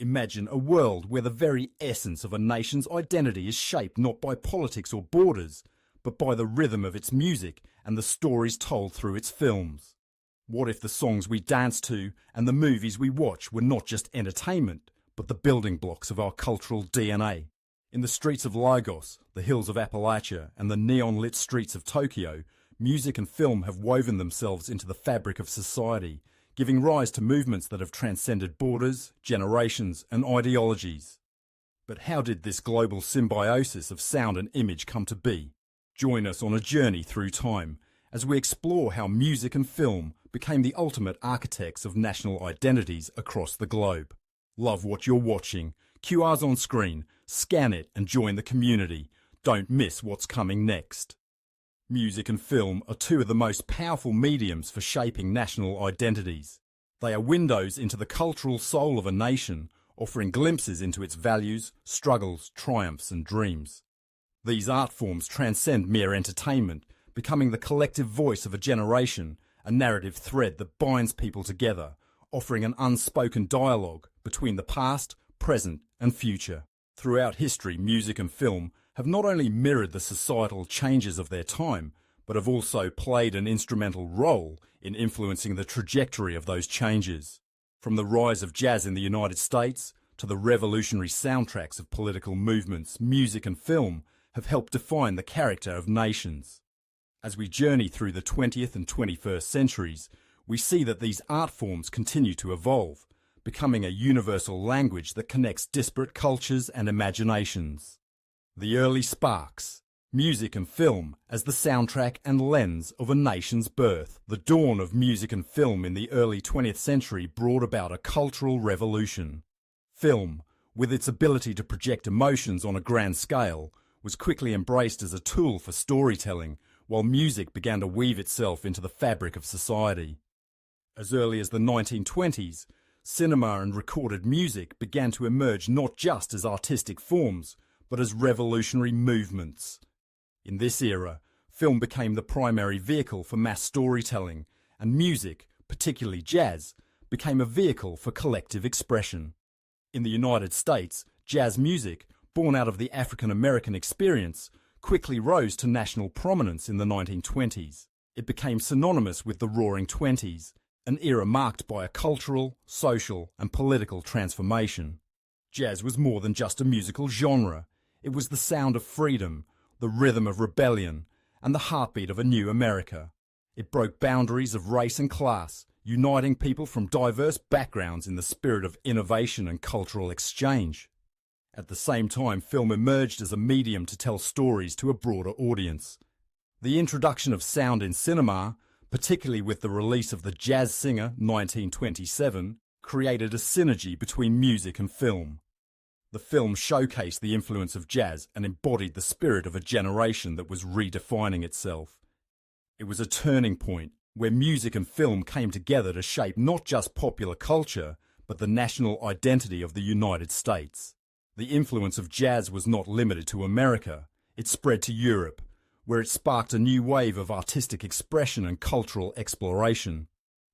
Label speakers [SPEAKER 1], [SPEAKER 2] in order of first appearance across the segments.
[SPEAKER 1] Imagine a world where the very essence of a nation's identity is shaped not by politics or borders, but by the rhythm of its music and the stories told through its films. What if the songs we dance to and the movies we watch were not just entertainment, but the building blocks of our cultural DNA? In the streets of Lagos, the hills of Appalachia, and the neon-lit streets of Tokyo, music and film have woven themselves into the fabric of society, giving rise to movements that have transcended borders, generations, and ideologies. But how did this global symbiosis of sound and image come to be? Join us on a journey through time as we explore how music and film became the ultimate architects of national identities across the globe. Love what you're watching. QR's on screen. Scan it and join the community. Don't miss what's coming next. Music and film are two of the most powerful mediums for shaping national identities. They are windows into the cultural soul of a nation, offering glimpses into its values, struggles, triumphs, and dreams. These art forms transcend mere entertainment, becoming the collective voice of a generation, a narrative thread that binds people together, offering an unspoken dialogue between the past, present, and future. Throughout history, music and film have not only mirrored the societal changes of their time, but have also played an instrumental role in influencing the trajectory of those changes. From the rise of jazz in the United States to the revolutionary soundtracks of political movements, music and film have helped define the character of nations. As we journey through the 20th and 21st centuries, we see that these art forms continue to evolve, becoming a universal language that connects disparate cultures and imaginations. The early sparks, music and film as the soundtrack and lens of a nation's birth. The dawn of music and film in the early 20th century brought about a cultural revolution. Film, with its ability to project emotions on a grand scale, was quickly embraced as a tool for storytelling, while music began to weave itself into the fabric of society. As early as the 1920s, cinema and recorded music began to emerge not just as artistic forms, but as revolutionary movements. In this era, film became the primary vehicle for mass storytelling, and music, particularly jazz, became a vehicle for collective expression. In the United States, jazz music, born out of the African-American experience, quickly rose to national prominence in the 1920s. It became synonymous with the Roaring Twenties, an era marked by a cultural, social, and political transformation. Jazz was more than just a musical genre. It was the sound of freedom, the rhythm of rebellion, and the heartbeat of a new America. It broke boundaries of race and class, uniting people from diverse backgrounds in the spirit of innovation and cultural exchange. At the same time, film emerged as a medium to tell stories to a broader audience. The introduction of sound in cinema, particularly with the release of The Jazz Singer 1927, created a synergy between music and film. The film showcased the influence of jazz and embodied the spirit of a generation that was redefining itself. It was a turning point where music and film came together to shape not just popular culture, but the national identity of the United States. The influence of jazz was not limited to America. It spread to Europe, where it sparked a new wave of artistic expression and cultural exploration.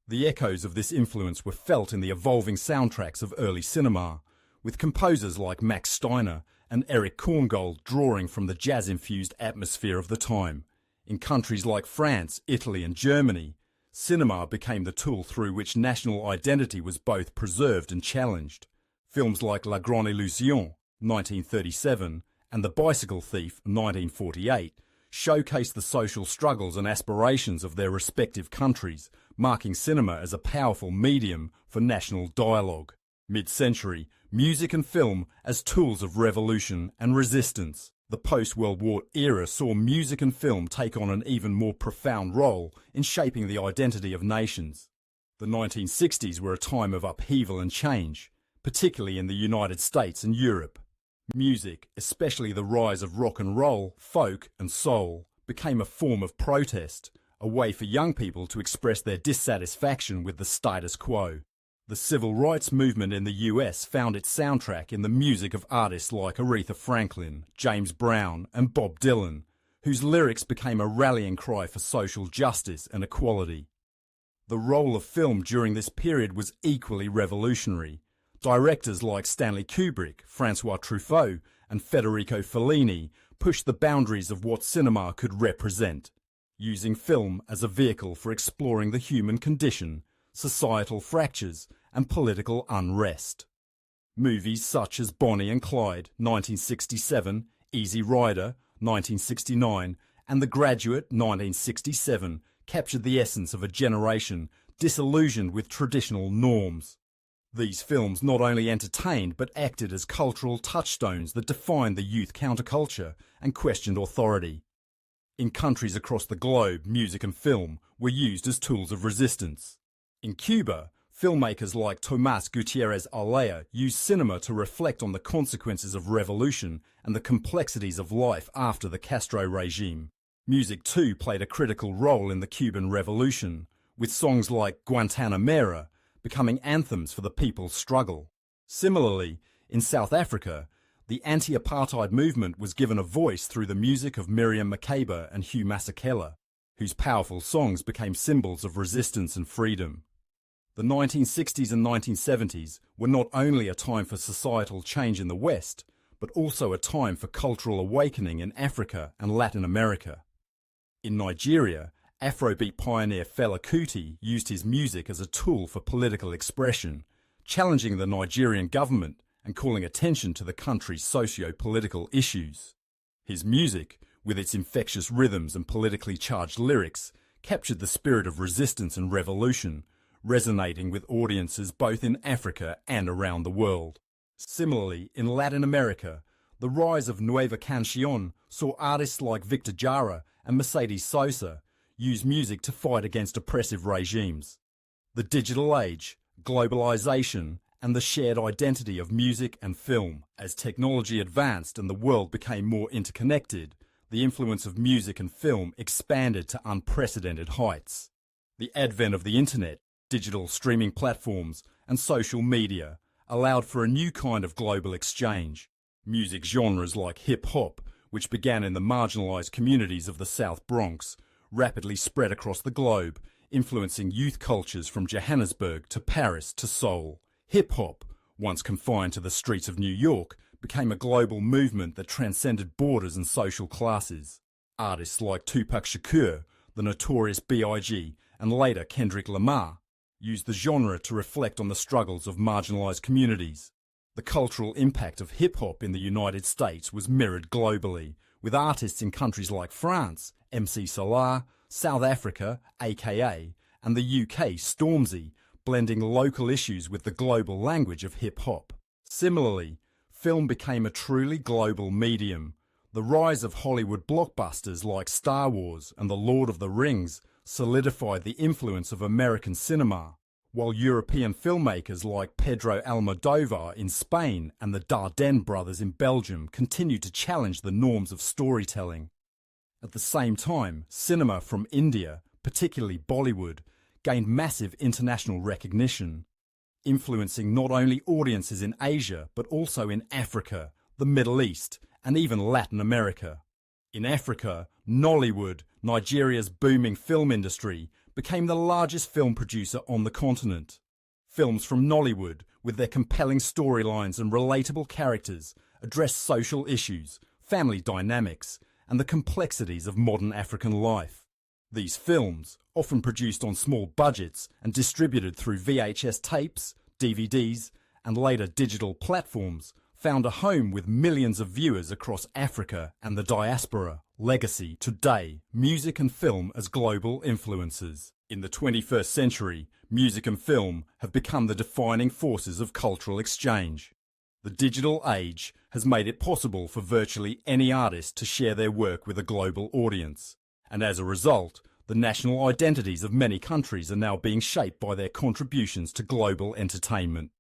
[SPEAKER 1] The echoes of this influence were felt in the evolving soundtracks of early cinema, with composers like Max Steiner and Erich Korngold drawing from the jazz-infused atmosphere of the time. In countries like France, Italy and Germany, cinema became the tool through which national identity was both preserved and challenged. Films like La Grande Illusion, 1937, and The Bicycle Thief, 1948, showcased the social struggles and aspirations of their respective countries, marking cinema as a powerful medium for national dialogue. Mid-century, music and film as tools of revolution and resistance. The post-World War era saw music and film take on an even more profound role in shaping the identity of nations. The 1960s were a time of upheaval and change, particularly in the United States and Europe. Music, especially the rise of rock and roll, folk and soul, became a form of protest, a way for young people to express their dissatisfaction with the status quo. The civil rights movement in the US found its soundtrack in the music of artists like Aretha Franklin, James Brown, and Bob Dylan, whose lyrics became a rallying cry for social justice and equality. The role of film during this period was equally revolutionary. Directors like Stanley Kubrick, Francois Truffaut, and Federico Fellini pushed the boundaries of what cinema could represent, using film as a vehicle for exploring the human condition, societal fractures, and political unrest. Movies such as Bonnie and Clyde, 1967, Easy Rider, 1969, and The Graduate, 1967, captured the essence of a generation disillusioned with traditional norms. These films not only entertained but acted as cultural touchstones that defined the youth counterculture and questioned authority. In countries across the globe, music and film were used as tools of resistance. In Cuba, filmmakers like Tomás Gutiérrez Arlea used cinema to reflect on the consequences of revolution and the complexities of life after the Castro regime. Music too played a critical role in the Cuban Revolution, with songs like Guantanamera becoming anthems for the people's struggle. Similarly, in South Africa, the anti-apartheid movement was given a voice through the music of Miriam Makeba and Hugh Masekela, whose powerful songs became symbols of resistance and freedom. The 1960s and 1970s were not only a time for societal change in the West, but also a time for cultural awakening in Africa and Latin America. In Nigeria, Afrobeat pioneer Fela Kuti used his music as a tool for political expression, challenging the Nigerian government and calling attention to the country's socio-political issues. His music, with its infectious rhythms and politically charged lyrics, captured the spirit of resistance and revolution, resonating with audiences both in Africa and around the world. Similarly, in Latin America, the rise of Nueva Canción saw artists like Victor Jara and Mercedes Sosa use music to fight against oppressive regimes. The digital age, globalization, and the shared identity of music and film. As technology advanced and the world became more interconnected, the influence of music and film expanded to unprecedented heights. The advent of the internet, digital streaming platforms, and social media allowed for a new kind of global exchange. Music genres like hip-hop, which began in the marginalized communities of the South Bronx, rapidly spread across the globe, influencing youth cultures from Johannesburg to Paris to Seoul. Hip-hop, once confined to the streets of New York, became a global movement that transcended borders and social classes. Artists like Tupac Shakur, the Notorious B.I.G., and later Kendrick Lamar used the genre to reflect on the struggles of marginalized communities. The cultural impact of hip-hop in the United States was mirrored globally, with artists in countries like France, MC Solar, South Africa, AKA, and the UK, Stormzy, blending local issues with the global language of hip-hop. Similarly, film became a truly global medium. The rise of Hollywood blockbusters like Star Wars and The Lord of the Rings solidified the influence of American cinema, while European filmmakers like Pedro Almodovar in Spain and the Dardenne brothers in Belgium continued to challenge the norms of storytelling. At the same time, cinema from India, particularly Bollywood, gained massive international recognition, influencing not only audiences in Asia but also in Africa, the Middle East, and even Latin America. In Africa, Nollywood, Nigeria's booming film industry, became the largest film producer on the continent. Films from Nollywood, with their compelling storylines and relatable characters, address social issues, family dynamics, and the complexities of modern African life. These films, often produced on small budgets and distributed through VHS tapes, DVDs, and later digital platforms, found a home with millions of viewers across Africa and the diaspora. Legacy today, music and film as global influences. In the 21st century, music and film have become the defining forces of cultural exchange. The digital age has made it possible for virtually any artist to share their work with a global audience, and as a result, the national identities of many countries are now being shaped by their contributions to global entertainment.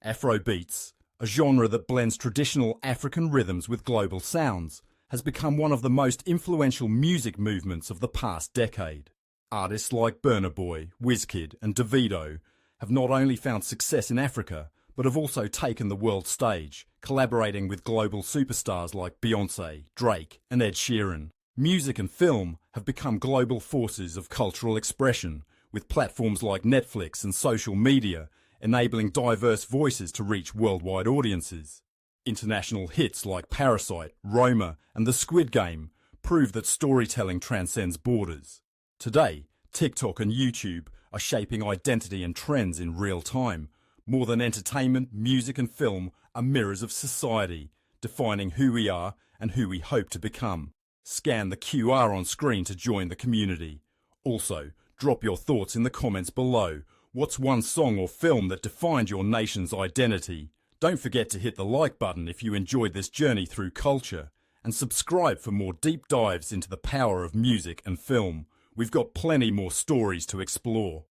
[SPEAKER 1] Afrobeats, a genre that blends traditional African rhythms with global sounds, has become one of the most influential music movements of the past decade. Artists like Burna Boy, Wizkid, and Davido have not only found success in Africa, but have also taken the world stage, collaborating with global superstars like Beyoncé, Drake, and Ed Sheeran. Music and film have become global forces of cultural expression, with platforms like Netflix and social media enabling diverse voices to reach worldwide audiences. International hits like Parasite, Roma, and The Squid Game prove that storytelling transcends borders. Today, TikTok and YouTube are shaping identity and trends in real time. More than entertainment, music and film are mirrors of society, defining who we are and who we hope to become. Scan the QR on screen to join the community. Also, drop your thoughts in the comments below. What's one song or film that defined your nation's identity? Don't forget to hit the like button if you enjoyed this journey through culture, and subscribe for more deep dives into the power of music and film. We've got plenty more stories to explore.